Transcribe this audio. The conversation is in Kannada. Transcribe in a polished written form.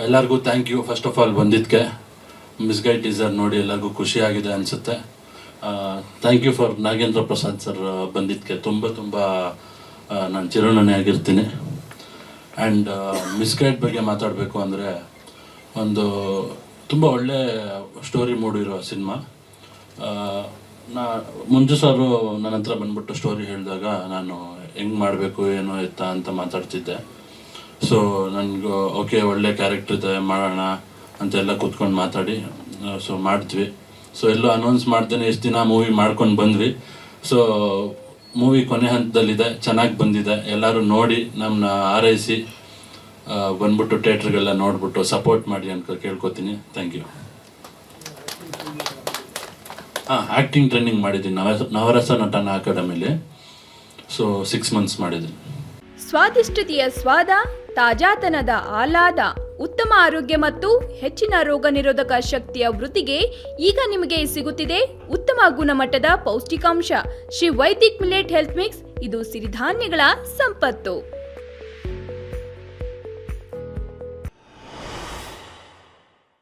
ಎಲ್ಲರಿಗೂ thank you first of all ಬಂದಿದ್ದಕ್ಕೆ. ಮಿಸ್ಗೈಡ್ ಟೀಸರ್ ನೋಡಿ ಎಲ್ಲರಿಗೂ ಖುಷಿಯಾಗಿದೆ ಅನಿಸುತ್ತೆ. Thank you for Nagendra Prasad sir ಬಂದಿದ್ದಕ್ಕೆ. ತುಂಬ ನಾನು ಚಿರಋಣಿ ಆಗಿರ್ತೀನಿ. ಆ್ಯಂಡ್ ಮಿಸ್ಗೈಡ್ ಬಗ್ಗೆ ಮಾತಾಡಬೇಕು ಅಂದರೆ ಒಂದು ತುಂಬ ಒಳ್ಳೆ ಸ್ಟೋರಿ ಮೂಡಿರೋ ಸಿನಿಮಾ. ಮಂಜು ಸಾರು ನನ್ನ ಹತ್ರ ಬಂದ್ಬಿಟ್ಟು ಸ್ಟೋರಿ ಹೇಳಿದಾಗ ನಾನು ಹೆಂಗೆ ಮಾಡಬೇಕು ಏನೋ ಎತ್ತ ಅಂತ ಮಾತಾಡ್ತಿದ್ದೆ. ಸೊ ನನಗೂ ಓಕೆ ಒಳ್ಳೆ ಕ್ಯಾರೆಕ್ಟರ್ ಇದೆ ಮಾಡೋಣ ಅಂತೆಲ್ಲ ಕೂತ್ಕೊಂಡು ಮಾತಾಡಿ ಸೊ ಮಾಡಿದ್ವಿ. ಸೊ ಎಲ್ಲೋ ಅನೌನ್ಸ್ ಮಾಡ್ದೇನೆ ಎಷ್ಟು ದಿನ ಮೂವಿ ಮಾಡ್ಕೊಂಡು ಬಂದ್ವಿ. ಸೊ ಮೂವಿ ಕೊನೆ ಹಂತದಲ್ಲಿದೆ, ಚೆನ್ನಾಗಿ ಬಂದಿದೆ. ಎಲ್ಲರೂ ನೋಡಿ ನಮ್ಮನ್ನ ಹಾರೈಸಿ ಬಂದ್ಬಿಟ್ಟು ಥಿಯೇಟ್ರಿಗೆಲ್ಲ ನೋಡ್ಬಿಟ್ಟು ಸಪೋರ್ಟ್ ಮಾಡಿ ಅಂತ ಕೇಳ್ಕೊತೀನಿ. Thank you. ಆ್ಯಕ್ಟಿಂಗ್ ಟ್ರೈನಿಂಗ್ ಮಾಡಿದ್ದೀನಿ ನವರಸ ನಟನ ಅಕಾಡೆಮಿಲಿ. ಸೊ 6 months ಮಾಡಿದ್ದೀನಿ. ಸ್ವಾದಿಷ್ಟತೆಯ ಸ್ವಾದ, ತಾಜಾತನದ ಆಹ್ಲಾದ, ಉತ್ತಮ ಆರೋಗ್ಯ ಮತ್ತು ಹೆಚ್ಚಿನ ರೋಗ ನಿರೋಧಕ ಶಕ್ತಿಯ ವೃದ್ಧಿಗೆ ಈಗ ನಿಮಗೆ ಸಿಗುತ್ತಿದೆ ಉತ್ತಮ ಗುಣಮಟ್ಟದ ಪೌಷ್ಟಿಕಾಂಶ Shri Vaidik millet health mix. ಇದು ಸಿರಿಧಾನ್ಯಗಳ ಸಂಪತ್ತು.